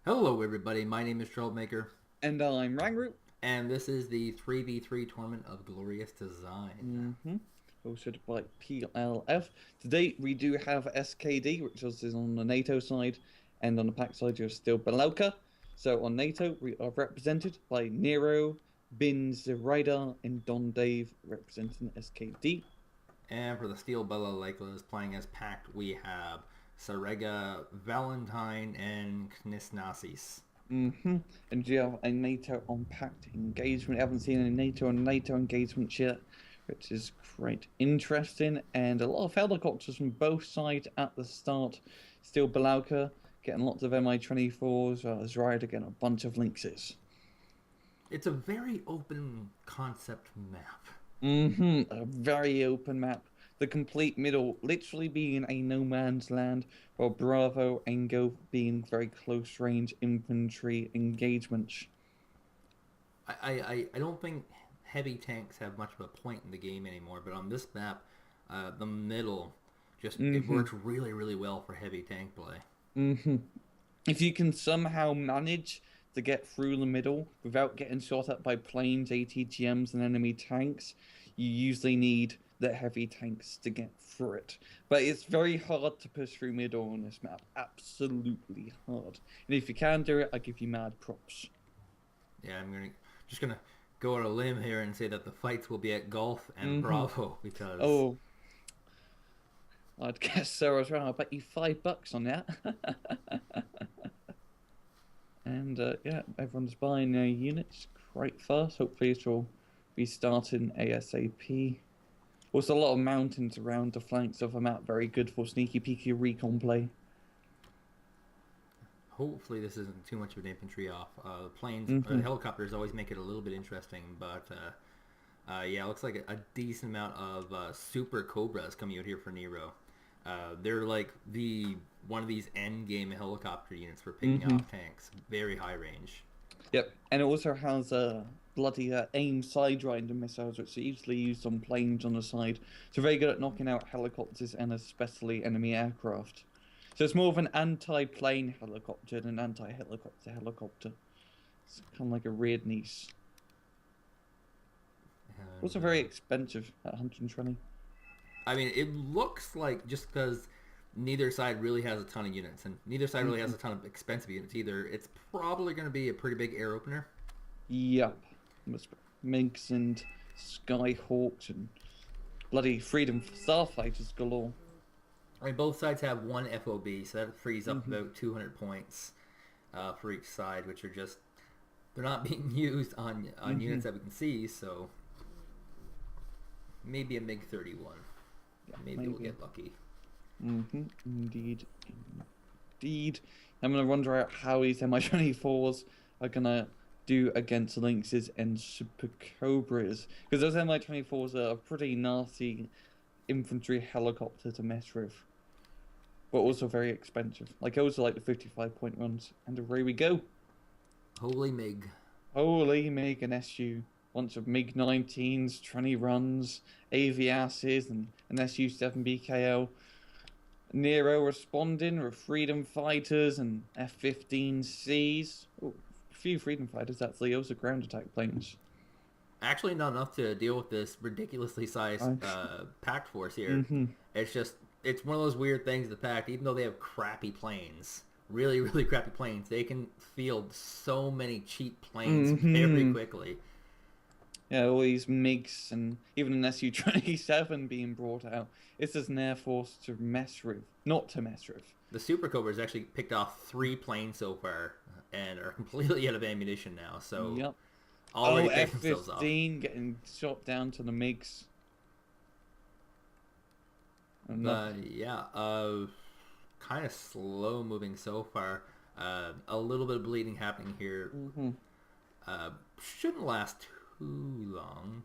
Hello, everybody. My name is Troublemaker, And I'm Rangroot. and this is the 3v3 Tournament of Glorious Design. Hosted by PLF. Today we do have SKD, which is on the NATO side, and on the pack side you're still Balalaikas. So on NATO we are represented by Nero, Zwieda, and Dondave representing SKD. And for the Steel Balalaikas playing as Pact, we have Serega, Valentine, and KneNasis. And you have a NATO on packed engagement. I haven't seen any NATO on NATO engagements yet, which is quite interesting. And a lot of helicopters from both sides at the start. Still Balalaikas getting lots of Mi-24s, Zwieda getting a bunch of Lynxes. It's a very open concept map. A very open map. The complete middle literally being a no man's land, while Bravo and Go being very close range infantry engagements. I don't think heavy tanks have much of a point in the game anymore, but on this map, the middle just it hmm works really, really well for heavy tank play. hmm If you can somehow manage to get through the middle without getting shot at by planes, ATGMs, and enemy tanks, you usually need the heavy tanks to get through it. But it's very hard to push through middle on this map. Absolutely hard. And if you can do it, I give you mad props. Yeah, I'm gonna go on a limb here and say that the fights will be at Golf and hmm Bravo because Oh, I'd guess so as well. I bet you $5 on that. And yeah, everyone's buying their units quite fast. Hopefully, it will be starting ASAP. Also, a lot of mountains around the flanks of the map, very good for sneaky peeky recon play. hopefully this isn't too much of an infantry off. The planes, the hmm helicopters always make it a little bit interesting, but yeah, it looks like a decent amount of Super Cobras coming out here for Nero. They're like the one of these end game helicopter units for picking hmm off tanks, very high range. Yep, and it also has a bloody aim sidewinder missiles, which are easily used on planes on the side. So very good at knocking out helicopters and especially enemy aircraft. So it's more of an anti-plane helicopter than an anti-helicopter helicopter. It's kind of like a weird niche. Also And very expensive at 120. I mean, it looks like just because neither side really has a ton of units, and neither side really has hmm a ton of expensive units either, it's probably going to be a pretty big air opener. Yep. Minks and Skyhawks and bloody Freedom Starfighters galore. I mean, both sides have one FOB, so that frees up hmm about 200 points for each side, which are just they're not being used on hmm units that we can see. So maybe a MiG 31. Yeah, Maybe we'll maybe. get lucky. Indeed. Indeed. I'm gonna wonder out how these Mi-24s are gonna do against Lynxes and Super Cobras. Because those Mi-24s are a pretty nasty infantry helicopter to mess with. But also very expensive. Like I also like the 55-point runs. And away we go. Holy MiG. Holy MiG and SU. Bunch of MiG-19s, 20 runs, AVSs, and an SU-7 BKL. Nero responding with Freedom Fighters and F-15Cs. Oh, a few Freedom Fighters actually, also ground attack planes. Actually, not enough to deal with this ridiculously sized I... pact force here. hmm It's just it's one of those weird things. The pact, even though they have crappy planes, really really crappy planes, they can field so many cheap planes very hmm quickly. Yeah, all these MiGs and even an SU-27 being brought out. It's just an air force to mess with, not to mess with. The Super Cobras actually picked off 3 planes so far and are completely out of ammunition now. So Yep. Oh, already pissed themselves off. F-15 getting shot down to the MiGs. Enough. But yeah, kind of slow moving so far. A little bit of bleeding happening here. hmm Shouldn't last too long.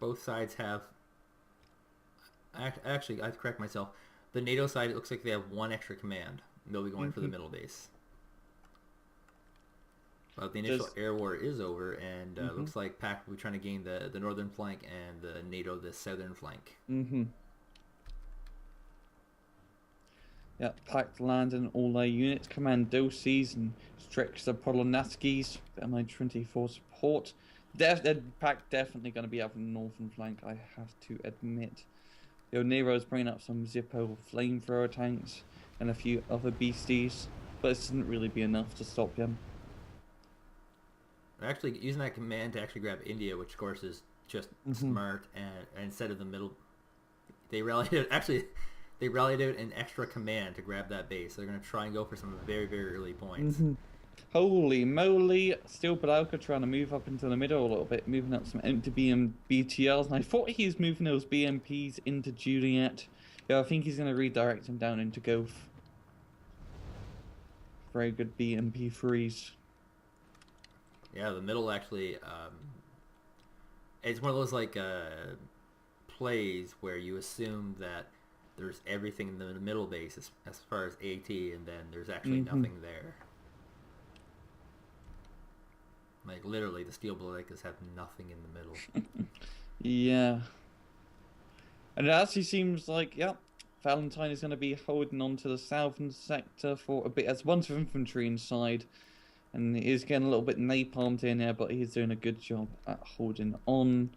Both sides have. Actually, I correct myself. The NATO side, it looks like they have one extra command. They'll be going for the hmm middle base. But the initial Just air war is over, and hmm looks like PAC will be trying to gain the northern flank and the NATO the southern flank. hmm Yeah, packed land and all their units, Commandoses and stretch the Polonetskis, MI-24 support. That pack definitely going to be up in the northern flank, I have to admit. Nero's bringing up some Zippo flamethrower tanks and a few other beasties, but it shouldn't really be enough to stop him. They're actually using that command to actually grab India, which of course is just smart. And instead of the middle, they rallied it. Actually, they rallied out an extra command to grab that base. So they're going to try and go for some very, very early points. Holy moly! Still Balalaikas trying to move up into the middle a little bit, moving up some empty BTLs. And I thought he was moving those BMPs into Juliet. Yeah, I think he's going to redirect them down into Goth. Very good BMP freeze. Yeah, the middle actually, it's one of those like plays where you assume that there's everything in the middle base as far as AT, and then there's actually nothing there. Like literally, the steel Balalaikas have nothing in the middle. Yeah. And it actually seems like, yeah, Valentine is going to be holding on to the southern sector for a bit. There's a bunch of infantry inside, and he's getting a little bit napalmed in there, but he's doing a good job at holding on.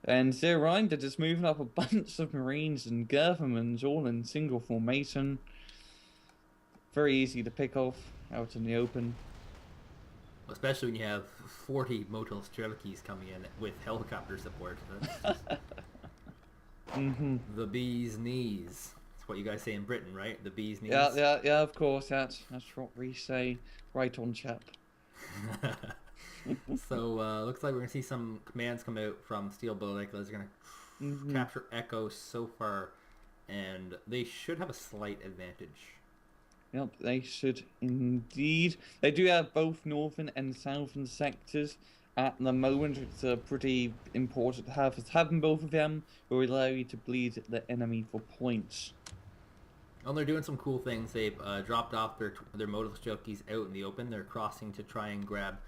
And Zero they're just moving up a bunch of Marines and Gervermans all in single formation. Very easy to pick off out in the open. Especially when you have 40 Motul Strelkis coming in with helicopter support. The bee's knees. That's what you guys say in Britain, right? The bee's knees. Yeah, of course. That's what we say. Right on, chap. So, looks like we're going to see some commands come out from Steel Balalaikas. They're going to capture Echo so far, and they should have a slight advantage. Yep, they should indeed. They do have both northern and southern sectors at the moment. It's pretty important to have. Having both of them will allow you to bleed the enemy for points. Well, they're doing some cool things. They've dropped off their Motul Strelkis out in the open. They're crossing to try and grab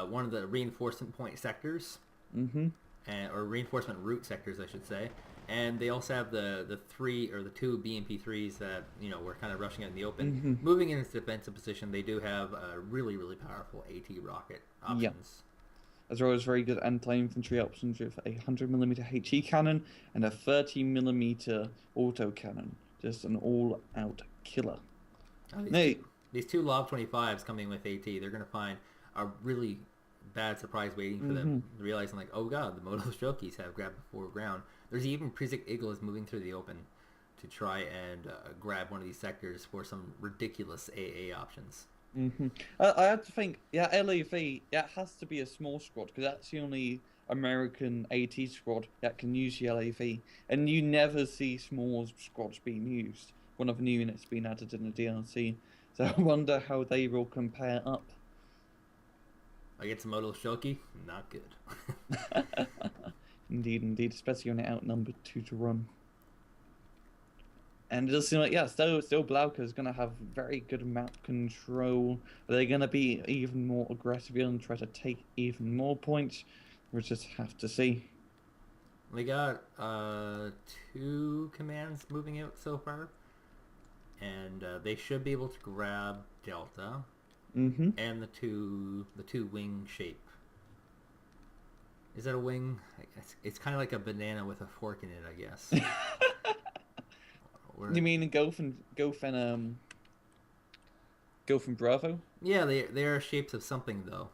one of the reinforcement point sectors, or reinforcement route sectors, I should say. And they also have the two BMP-3s that were kind of rushing out in the open. Moving into defensive position, they do have really, really powerful AT rocket options. Yep. As well as very good anti-infantry options with a 100mm HE cannon and a 30mm autocannon. Just an all-out killer. These two Lob 25s coming with AT, they're going to find a really bad surprise waiting for them, realizing like, oh god, the Motul Strelkis have grabbed the foreground. There's even Prizik Iglas moving through the open to try and grab one of these sectors for some ridiculous AA options. I have to think, LAV, it has to be a small squad, because that's the only American AT squad that can use the LAV, and you never see small squads being used. One of the new units being added in the DLC, so I wonder how they will compare up. Against a Motul Strelki, not good. Indeed, especially when it outnumbered 2-1. And it does seem like, still Balalaikas is going to have very good map control. Are they going to be even more aggressive and try to take even more points? We'll just have to see. We got 2 commands moving out so far. And they should be able to grab Delta. And the two wing shape. Is that a wing? It's kind of like a banana with a fork in it, I guess. You mean go from Bravo? Yeah, they are shapes of something though.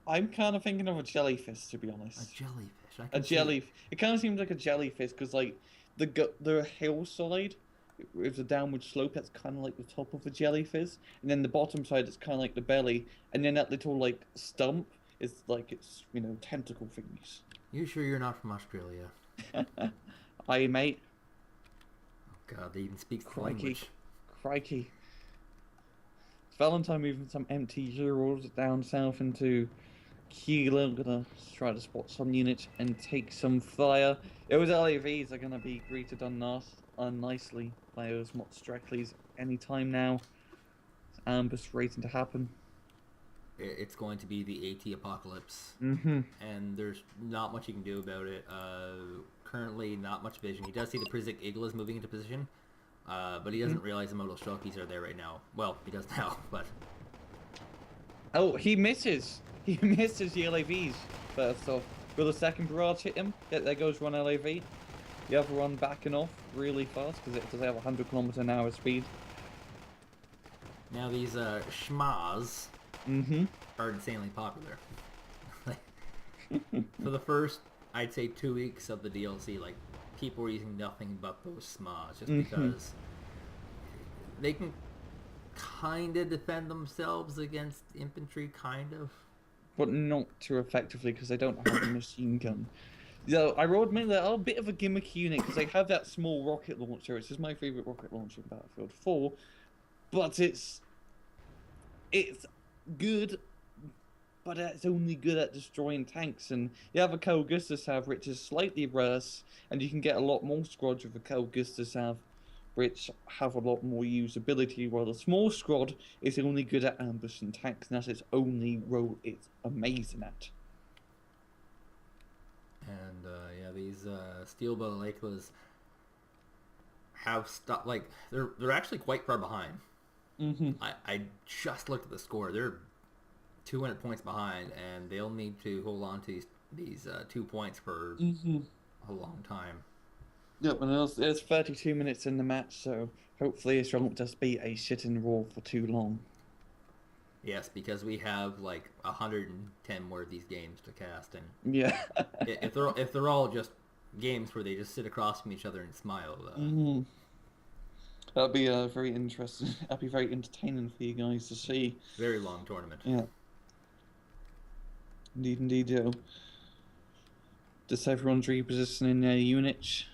I'm kind of thinking of a jellyfish, to be honest. A jellyfish. A jellyfish. It kind of seems like a jellyfish because like the hillside with the downward slope, that's kind of like the top of a jellyfish, and then the bottom side is kind of like the belly, and then that little like stump is like its tentacle things. You sure you're not from Australia? Aye, mate. Oh god, they even speak the language. Crikey. Valentine moving some empty Euros down south into Keeler. Gonna try to spot some units and take some fire. Those LAVs are gonna be greeted unnicely by those Mot Strakleys anytime now. Ambush waiting to happen. It's going to be the AT apocalypse, and there's not much you can do about it. Currently, not much vision. He does see the Prizik Iglas moving into position, But he doesn't realize the modal shockies are there right now. Well, he does now, but... Oh, he misses. He misses the LAVs first off. Will the second barrage hit him? Yeah, there goes one LAV. The other one backing off really fast because it does have 100 km/h speed. Now these schmas are insanely popular. For the first, I'd say 2 weeks of the DLC, like, people were using nothing but those schmas just because they can kind of defend themselves against infantry, kind of. But not too effectively because they don't have a machine gun. So I will admit they're a bit of a gimmick unit because they have that small rocket launcher. It's just my favorite rocket launcher in Battlefield 4, but it's good, but it's only good at destroying tanks. And you have a Carl Gustav, which is slightly worse, and you can get a lot more squads with a Carl Gustav, which have a lot more usability, while the small squad is only good at ambushing tanks, and that's its only role it's amazing at. And yeah, these steel Balalaikas have stuff like they're actually quite far behind. I just looked at the score. They're 200 points behind, and they'll need to hold on to these 2 points for a long time. Yep, and there's 32 minutes in the match, so hopefully it won't just be a shitting roar for too long. Yes, because we have like 110 more of these games to cast, and yeah, if they're all just games where they just sit across from each other and smile, that'd be very interesting. That'd be very entertaining for you guys to see. Very long tournament. Yeah, indeed, Joe. Just everyone's repositioning their units.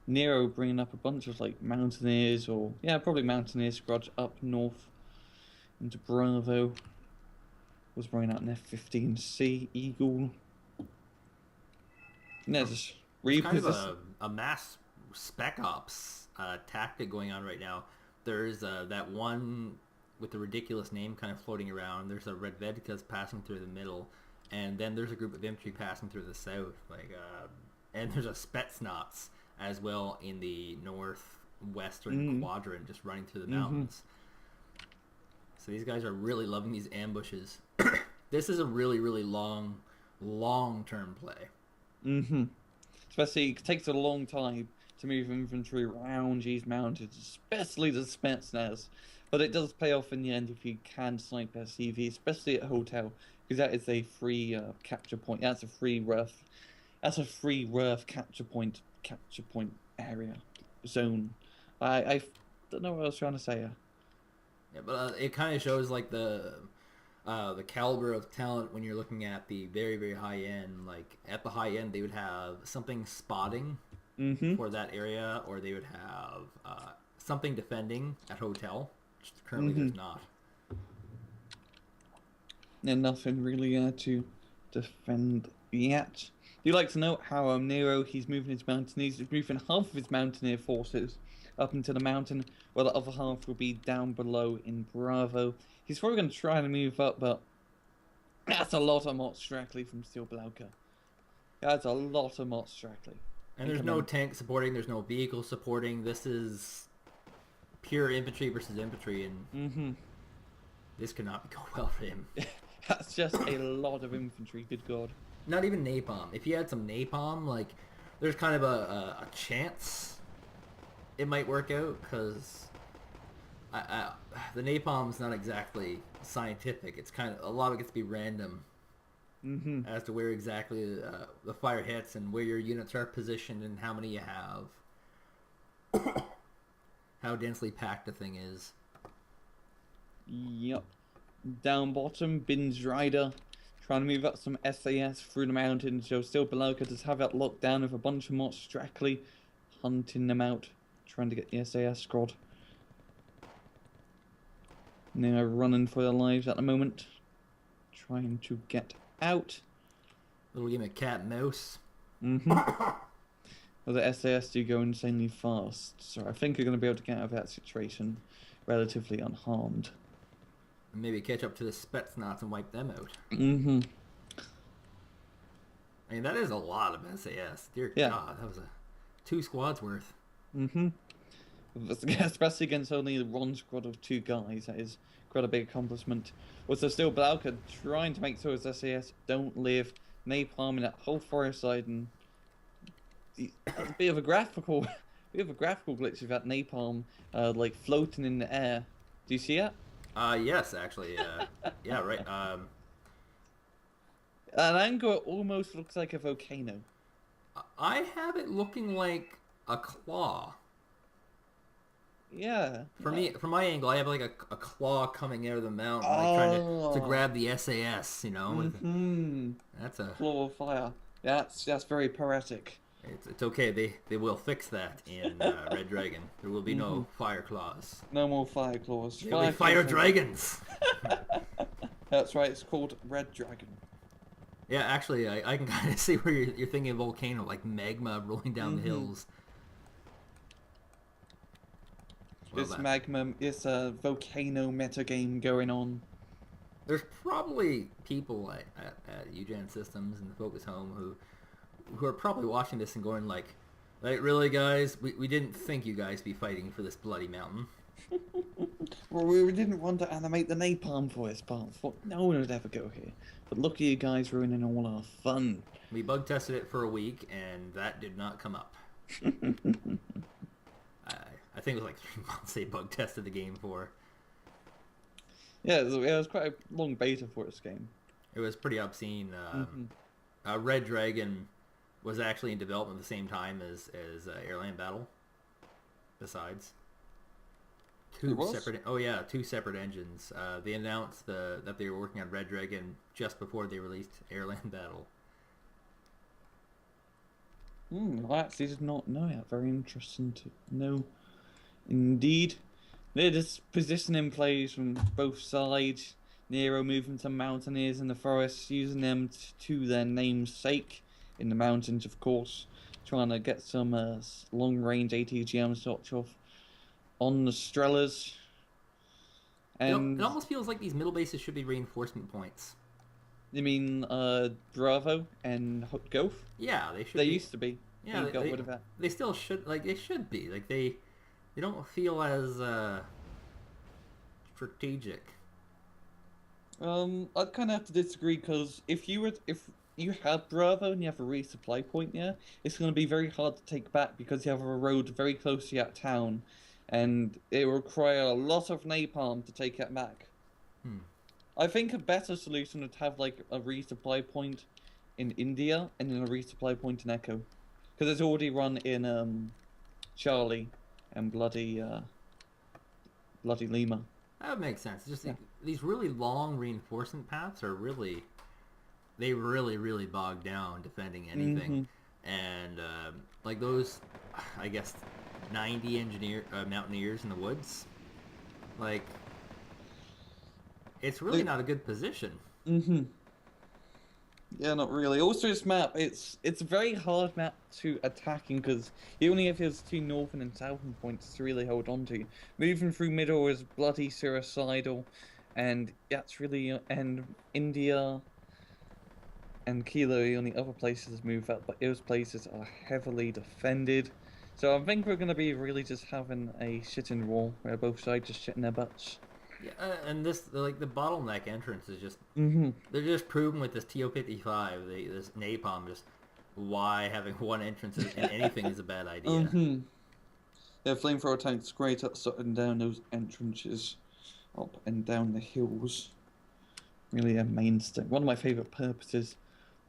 Nero bringing up a bunch of like mountaineers, or probably mountaineer squads up north into Bravo. Was bringing out an F-15C Eagle. There's kind of a mass spec ops tactic going on right now. There's that one with the ridiculous name kind of floating around. There's a Red Vedkas passing through the middle, and then there's a group of infantry passing through the south. And there's a Spetsnaz as well in the northwestern quadrant, just running through the mountains. So these guys are really loving these ambushes. This is a really, really long-term play. Especially, it takes a long time to move infantry around these mountains, especially the Spetsnaz. But it does pay off in the end if you can snipe SCV, especially at Hotel, because that is a free capture point. That's a free worth. That's a free worth capture point area zone. I don't know what I was trying to say here. Yeah, but it kind of shows like the caliber of talent when you're looking at the very, very high end. Like at the high end, they would have something spotting for that area, or they would have something defending at Hotel, which currently there's not. And nothing really to defend yet. You'd like to note how Nero, he's moving his mountaineers, he's moving half of his mountaineer forces up into the mountain, while the other half will be down below in Bravo. He's probably going to try to move up, but that's a lot of Mott Strackley from Steel Balauka. That's a lot of Mott Strackley. And there's no tank supporting, there's no vehicle supporting. This is pure infantry versus infantry, and this could not go well for him. That's just a lot of infantry, good God. Not even napalm. If you had some napalm, like, there's kind of a chance it might work out, because the napalm's not exactly scientific. It's kind of, a lot of it gets to be random as to where exactly the fire hits and where your units are positioned and how many you have. How densely packed the thing is. Yep. Down bottom, Zwieda trying to move up some SAS through the mountains. So Steel Balauka does have that locked down with a bunch of Mott Strackley hunting them out, trying to get the SAS squad. And they are running for their lives at the moment, trying to get out. Little game of cat and mouse. Well, the SAS do go insanely fast, so I think we're going to be able to get out of that situation relatively unharmed. Maybe catch up to the Spetsnaz and wipe them out. I mean, that is a lot of SAS. Dear God, that was 2 squads worth. especially against only one squad of 2 guys. That is quite a big accomplishment. Also, still Balalaikas trying to make sure his SAS don't live napalm in that whole forest side, and that's a bit of a graphical, glitch with that napalm, like floating in the air. Do you see it? Yes, actually. Yeah, right. An angle it almost looks like a volcano. I have it looking like a claw. Yeah. For me, from my angle, I have like a claw coming out of the mountain, like trying to Oh. grab the SAS. You know, Mm-hmm. that's a. Claw of fire. That's very poetic. It's okay. They will fix that in Red Dragon. There will be no fire claws. No more fire claws. There will be fire claws. dragons. That's right. It's called Red Dragon. Yeah, actually, I can kind of see where you're thinking volcano, like magma rolling down the hills. Well, This magma is a volcano metagame going on. There's probably people at Eugen Systems and the Focus Home who are probably watching this and going like really guys, we didn't think you guys be fighting for this bloody mountain. Well, we didn't want to animate the napalm for this part. No one would ever go here. But look at you guys ruining all our fun. We bug tested it for a week and that did not come up. I think it was like 3 months they bug tested the game for. Yeah, it was quite a long beta for this game. It was pretty obscene. Red Dragon was actually in development at the same time as Airland Battle. Besides, two separate engines. They announced that they were working on Red Dragon just before they released Airland Battle. I actually did not know that. Very interesting to know. Indeed. They're just positioning players from both sides. Nero moving some mountaineers in the forest, using them to their namesake in the mountains, of course. Trying to get some long-range ATGM shots off on the Strellas. And it almost feels like these middle bases should be reinforcement points. You mean Bravo and Gulf? Yeah, they should. They used to be. Yeah, they still should. Like they should be. Like they don't feel as strategic. I'd kind of have to disagree because if you have Bravo and you have a resupply point there, it's going to be very hard to take back because you have a road very close to that town, and it will require a lot of napalm to take it back. I think a better solution would have like a resupply point in India and then a resupply point in Echo, because it's already run in Charlie and bloody Lima. That makes sense. Just these really long reinforcement paths are really bog down defending anything, and like those, I guess, 90 mountaineers in the woods, like. It's really not a good position. Yeah, not really. Also, this map, it's a very hard map to attacking because you only have those 2 northern and southern points to really hold on to. Moving through middle is bloody suicidal, and that's really and India and Kilo are the only other places to move up, but those places are heavily defended. So I think we're going to be really just having a shitting war where both sides just shitting their butts. Yeah, and the bottleneck entrance is just they're just proving with this TO-55, this napalm, just why having one entrance in anything is a bad idea. Yeah, flamethrower tanks great at shutting down those entrances up and down the hills. Really a mainstay. One of my favourite purposes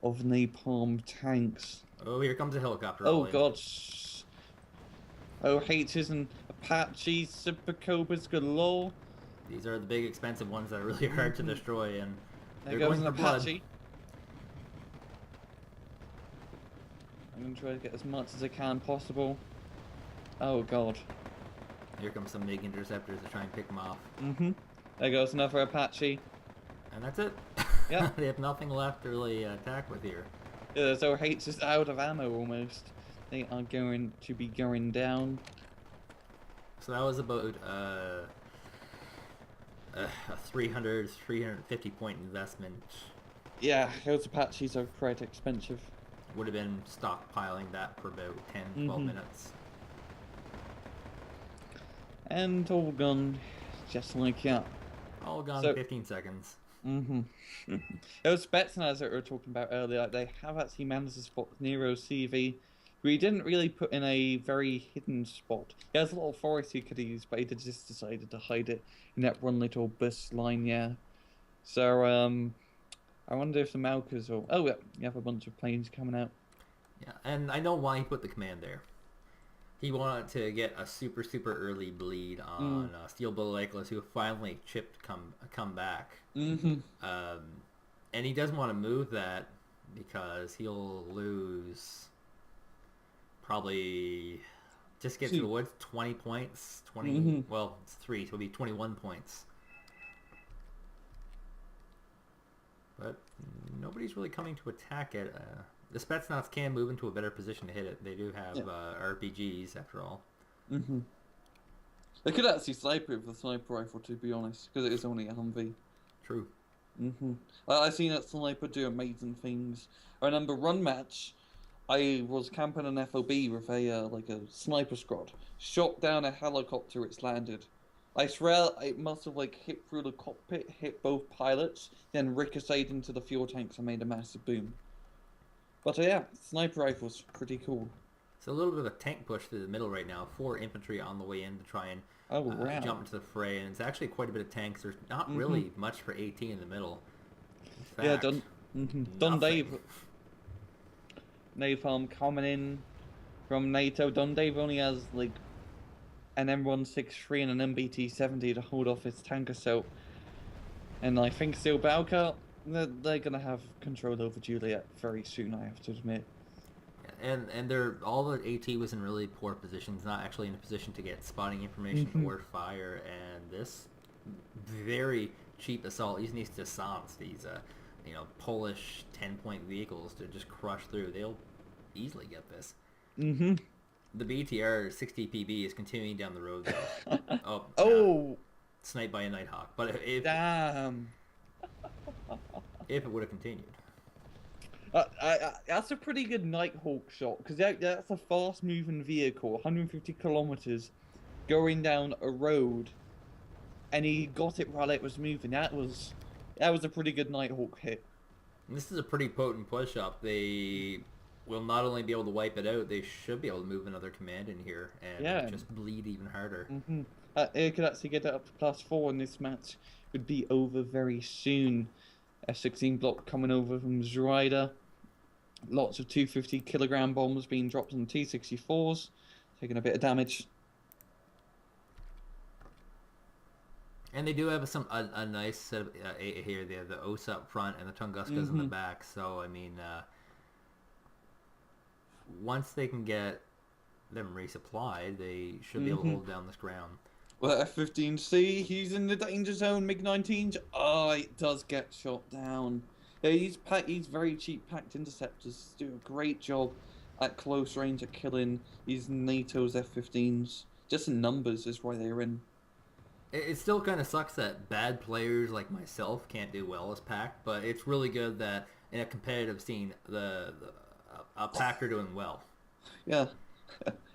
of napalm tanks. Oh, here comes a helicopter. Oh god. Oh, H's and Apaches, Super Cobras galore. These are the big expensive ones that are really hard to destroy, and there goes an Apache. I'm going to try to get as much as I can possible. Oh god. Here comes some MiG interceptors to try and pick them off. There goes another Apache. And that's it. Yeah. They have nothing left to really attack with here. Yeah, so H is out of ammo almost. They are going to be going down. So that was about a 350 point investment. Yeah, those Apaches are quite expensive. Would have been stockpiling that for about 10, 12 minutes. And all gone, just like that. All gone So, 15 seconds. Those Spetsnaz that we were talking about earlier, they have actually managed to spot Nero's CV. We didn't really put in a very hidden spot. He has a lot of forest he could use, but he just decided to hide it in that one little bus line, yeah. So, I wonder if the Malkas or... Oh, yeah, you have a bunch of planes coming out. Yeah, and I know why he put the command there. He wanted to get a super, super early bleed on Steel Balalaikas, who finally chipped come back. And he doesn't want to move that because he'll lose probably, just get to the woods, 20 points. 20, well, it's 3, so it'll be 21 points. But nobody's really coming to attack it. The Spetsnaz can move into a better position to hit it. They do have RPGs, after all. They could actually sniper it with a sniper rifle, to be honest, because it is only a Humvee. True. I've seen that sniper do amazing things. I remember one match, I was camping an FOB with a sniper squad. Shot down a helicopter, it's landed. I swear it must have hit through the cockpit, hit both pilots, then ricocheted into the fuel tanks and made a massive boom. But yeah, sniper rifles, pretty cool. It's a little bit of a tank push through the middle right now. 4 infantry on the way in to try and jump into the fray, and it's actually quite a bit of tanks. There's not really much for AT in the middle. In fact, Dondave. Napalm coming in from NATO. Dondave only has an M163 and an MBT-70 to hold off its tank assault. And I think still Balka, they're going to have control over Juliet very soon, I have to admit. And all the AT was in really poor positions, not actually in a position to get spotting information or fire. And this very cheap assault, he needs to silence these Polish 10-point vehicles to just crush through. They'll easily get this. The BTR 60 PB is continuing down the road though. Sniped by a Nighthawk. But if it would have continued. That's a pretty good Nighthawk shot, because that's a fast-moving vehicle, 150 kilometers, going down a road, and he got it while it was moving. That was a pretty good Nighthawk hit. And this is a pretty potent push-up. They will not only be able to wipe it out, they should be able to move another command in here and just bleed even harder. It could actually get it up to +4 in this match. Would be over very soon. F-16 block coming over from Zwieda. Lots of 250 kilogram bombs being dropped on T-64s, taking a bit of damage. And they do have a nice set of here. They have the OSA up front and the Tunguskas in the back. So I mean, once they can get them resupplied, they should be able to hold down this ground. Well, F-15C, he's in the danger zone. MiG-19, it does get shot down. Yeah, he's very cheap packed interceptors. Do a great job at close range at killing these NATO's F-15s. Just in numbers is why they're in. It still kind of sucks that bad players like myself can't do well as packed, but it's really good that in a competitive scene, a pack are doing well. Yeah.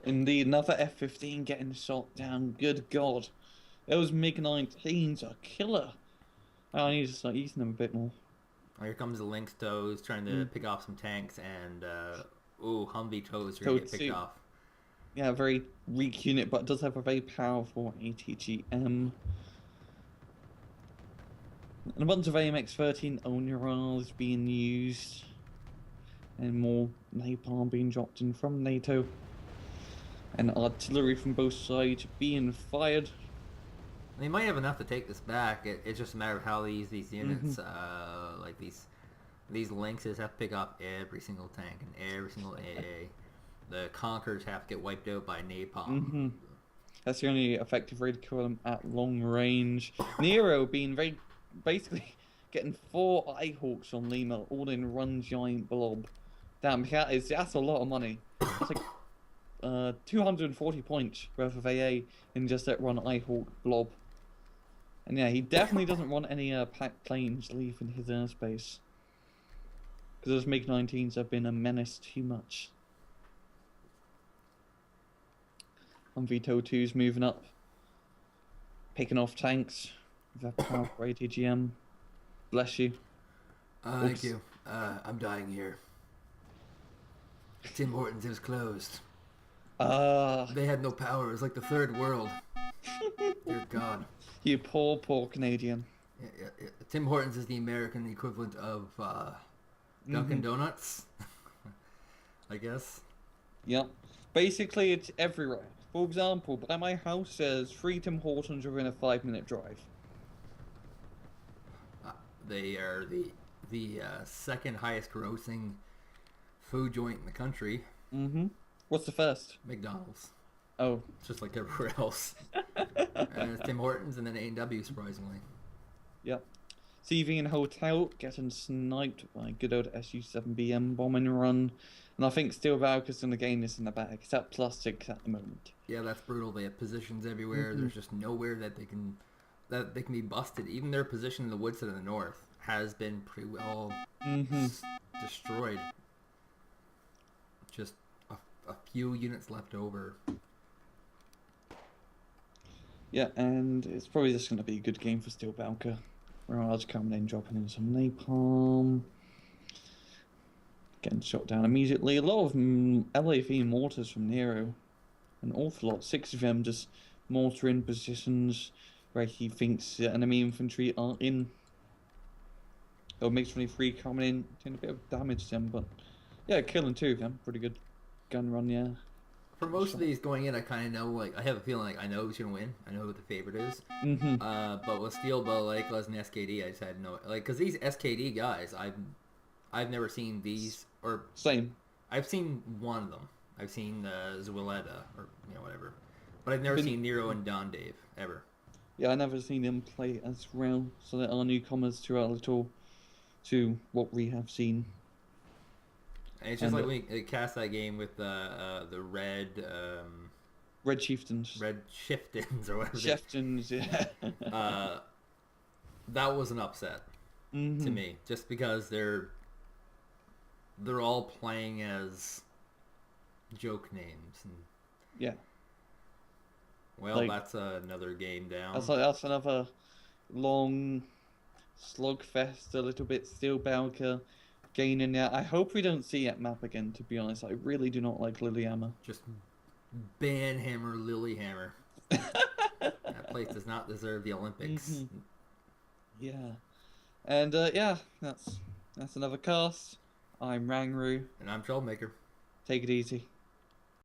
Indeed, another F-15 getting shot down. Good God. Those MiG-19s are killer. I need to start using them a bit more. Here comes the Lynx toes trying to pick off some tanks, and Humvee toes are going to get picked off. Yeah, very weak unit, but does have a very powerful ATGM. And a bunch of AMX-13 Onurals being used. And more napalm being dropped in from NATO. And artillery from both sides being fired. They might have enough to take this back. It's just a matter of how these units, like these Lynxes, have to pick off every single tank and every single AA. The Conquerors have to get wiped out by napalm. That's the only effective way to kill them at long range. Nero being basically getting 4 Eyehawks on Lima, all in one giant blob. Damn, that's a lot of money. That's like 240 points worth of AA in just that one Eyehawk blob. And yeah, he definitely doesn't want any packed planes leaving his airspace. Because those MiG-19s have been a menace too much. Humvee TOW 2's moving up. picking off tanks with that powerful ATGM. Bless you. Thank you. I'm dying here. Tim Hortons is closed. They had no power. It was like the third world. Dear God. You poor Canadian. Yeah. Tim Hortons is the American equivalent of Dunkin' Donuts, I guess. Yep. Basically, it's everywhere. For example, by my house, there's 3 Tim Hortons within a 5-minute drive. They are the second highest grossing food joint in the country. What's the first? McDonald's. Oh. Just like everywhere else. And it's Tim Hortons and then A&W, surprisingly. Yep. CV and Hotel getting sniped by good old SU-7BM bombing run. And I think Steel Valky's going to gain this in the bag. It's at +6 at the moment. Yeah, that's brutal. They have positions everywhere. There's just nowhere that they can be busted. Even their position in the woods to the north has been pretty well destroyed. Just a few units left over. Yeah, and it's probably just going to be a good game for Steel Valka. Mirage coming in, dropping in some napalm. Getting shot down immediately. A lot of LAV mortars from Nero. An awful lot. 6 of them just mortaring positions where he thinks enemy infantry are in. Oh, MiG 23 coming in, doing a bit of damage to them, but yeah, killing 2 of them. Pretty good gun run, yeah. For most of these going in, I kind of know, like, I have a feeling like I know who's going to win. I know who the favorite is. But with Steel, Balalaikas, and SKD, I just had no, like, because these SKD guys, I've never seen these, or... Same. I've seen one of them. I've seen Zwieda, or, whatever. But I've never seen Nero and Dondave, ever. Yeah, I've never seen them play as well, so there are newcomers to our little, to what we have seen. And it's just like we cast that game with the red... Red Chieftains. Red Shiftons, or whatever. Chieftains, yeah. That was an upset to me, just because they're all playing as joke names. And, yeah. Well, like, that's another game down. That's another long slugfest, a little bit Steel Valka gaining that. I hope we don't see that map again, to be honest. I really do not like Lilyhammer. Just Banhammer Lilyhammer. That place does not deserve the Olympics. Yeah. And yeah, that's another cast. I'm Rangru. And I'm Troublemaker. Take it easy.